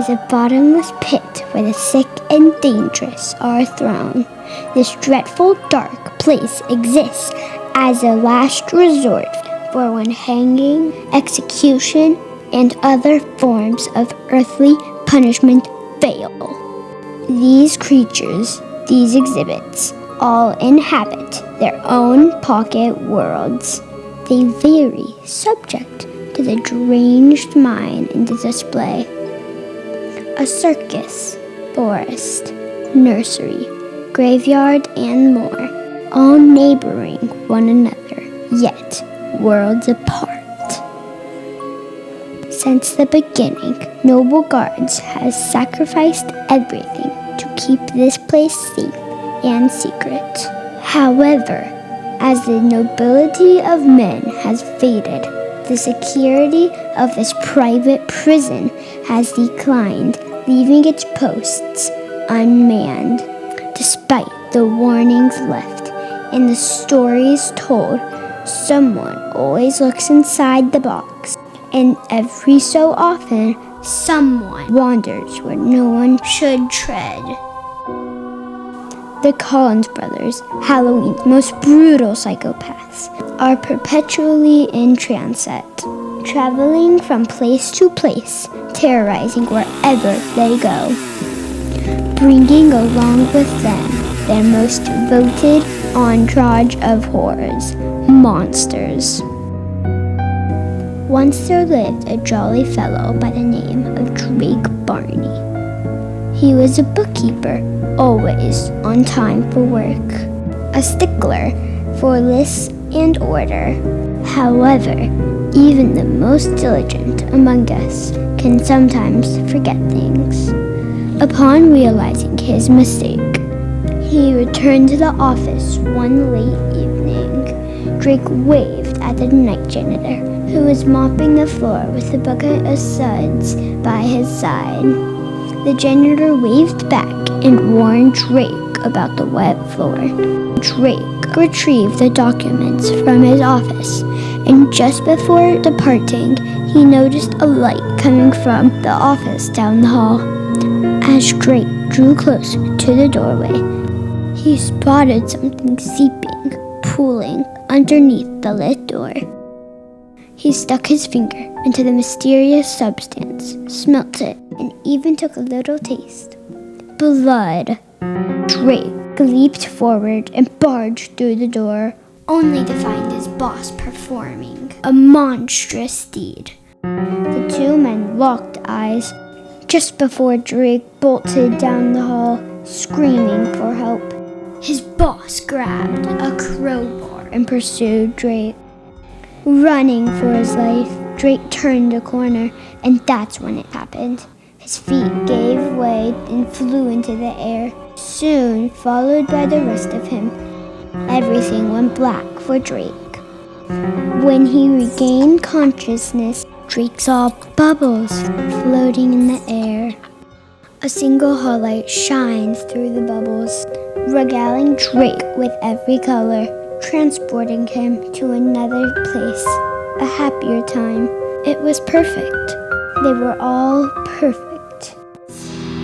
is a bottomless pit where the sick and dangerous are thrown. This dreadful dark place exists as a last resort for when hanging, execution, and other forms of earthly punishment fail. These creatures, these exhibits, all inhabit their own pocket worlds. They vary subject to the deranged mind in the display. A circus, forest, nursery, graveyard, and more, all neighboring one another, yet worlds apart. Since the beginning, Noble Guards has sacrificed everything to keep this place safe and secret. However, as the nobility of men has faded, the security of this private prison has declined, leaving its posts unmanned. Despite the warnings left and the stories told, someone always looks inside the box, and every so often, someone wanders where no one should tread. The Collins brothers, Halloween's most brutal psychopaths, are perpetually in transit, traveling from place to place, terrorizing wherever they go, bringing along with them their most devoted entourage of horrors, monsters. Once there lived a jolly fellow by the name of Drake Barney. He was a bookkeeper, always on time for work, a stickler for lists and order. However, even the most diligent among us can sometimes forget things. Upon realizing his mistake, he returned to the office one late evening. Drake waved at the night janitor, who was mopping the floor with a bucket of suds by his side. The janitor waved back and warned Drake about the wet floor. Drake retrieved the documents from his office, and just before departing, he noticed a light coming from the office down the hall. As Drake drew close to the doorway, he spotted something seeping, pooling underneath the lit door. He stuck his finger into the mysterious substance, smelt it, and even took a little taste. Blood. Drake leaped forward and barged through the door, only to find his boss performing a monstrous deed. The two men locked eyes just before Drake bolted down the hall, screaming for help. His boss grabbed a crowbar and pursued Drake. Running for his life, Drake turned a corner, and that's when it happened. His feet gave way and flew into the air, soon followed by the rest of him. Everything went black for Drake. When he regained consciousness, Drake saw bubbles floating in the air. A single hall light shines through the bubbles, regaling Drake with every color, transporting him to another place, a happier time. It was perfect. They were all perfect.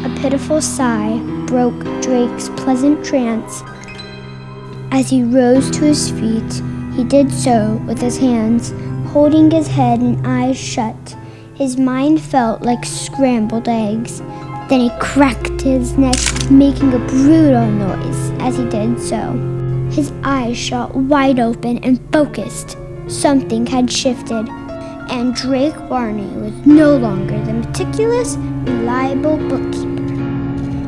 A pitiful sigh broke Drake's pleasant trance. As he rose to his feet, he did so with his hands, holding his head and eyes shut. His mind felt like scrambled eggs. Then he cracked his neck, making a brutal noise as he did so. His eyes shot wide open and focused. Something had shifted, and Drake Barney was no longer the meticulous, reliable bookkeeper.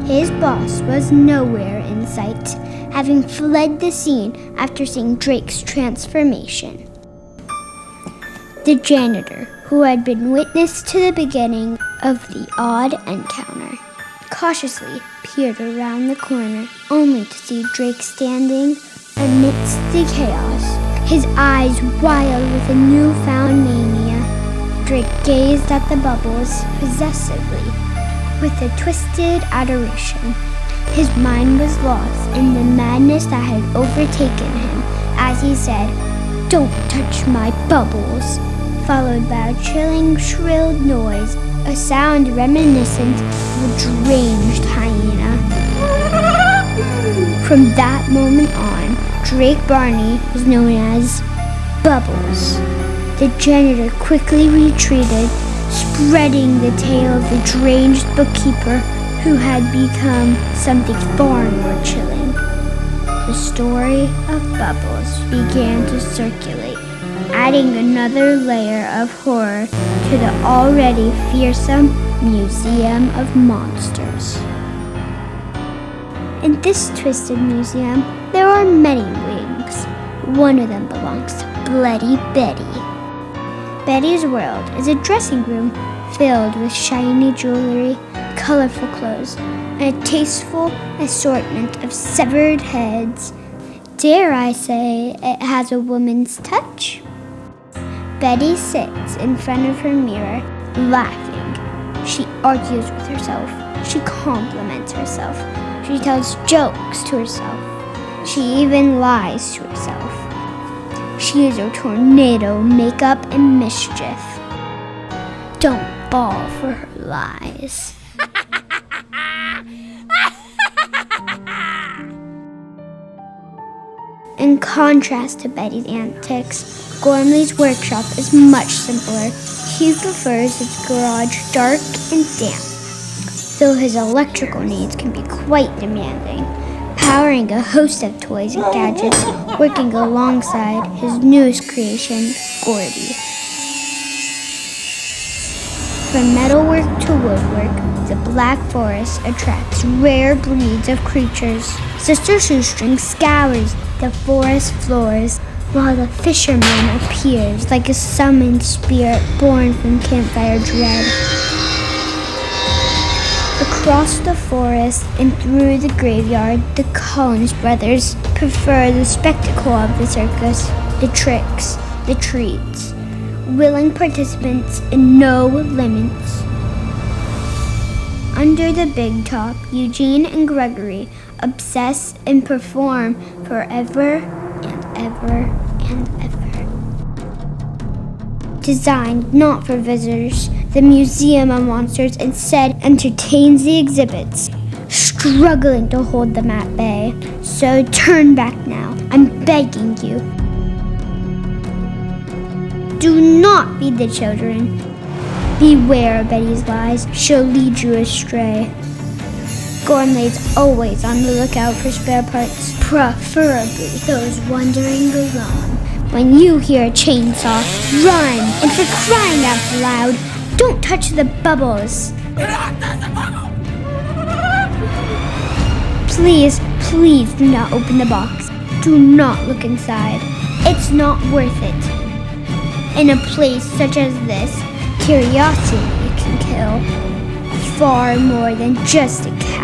His boss was nowhere in sight, having fled the scene after seeing Drake's transformation. The janitor, who had been witness to the beginning of the odd encounter, cautiously peered around the corner, only to see Drake standing amidst the chaos, his eyes wild with a newfound mania. Drake gazed at the bubbles possessively, with a twisted adoration. His mind was lost in the madness that had overtaken him as he said, "Don't touch my bubbles," followed by a chilling, shrill noise a sound reminiscent of a deranged hyena. From that moment on, Drake Barney was known as Bubbles. The janitor quickly retreated, spreading the tale of the deranged bookkeeper who had become something far more chilling. The story of Bubbles began to circulate, adding another layer of horror to the already fearsome Museum of Monsters. In this twisted museum, there are many wings. One of them belongs to Bloody Betty. Betty's world is a dressing room filled with shiny jewelry, colorful clothes, and a tasteful assortment of severed heads. Dare I say it has a woman's touch? Betty sits in front of her mirror, laughing. She argues with herself. She compliments herself. She tells jokes to herself. She even lies to herself. She is a tornado, makeup, and mischief. Don't fall for her lies. In contrast to Betty's antics, Gormley's workshop is much simpler. He prefers his garage dark and damp, though his electrical needs can be quite demanding, powering a host of toys and gadgets, working alongside his newest creation, Gordy. From metalwork to woodwork, the Black Forest attracts rare breeds of creatures. Sister Shoestring scours the forest floors, while the fisherman appears like a summoned spirit born from campfire dread. Across the forest and through the graveyard, the Collins brothers prefer the spectacle of the circus, the tricks, the treats, willing participants and no limits. Under the big top, Eugene and Gregory obsess and perform forever and ever and ever. Designed not for visitors, the Museum of Monsters instead entertains the exhibits, struggling to hold them at bay. So turn back now, I'm begging you. Do not feed the children. Beware of Betty's lies, she'll lead you astray. Gormley's always on the lookout for spare parts, preferably those wandering alone. When you hear a chainsaw, run! And for crying out loud, don't touch the bubbles! Please, please do not open the box. Do not look inside. It's not worth it. In a place such as this, curiosity can kill far more than just a cat.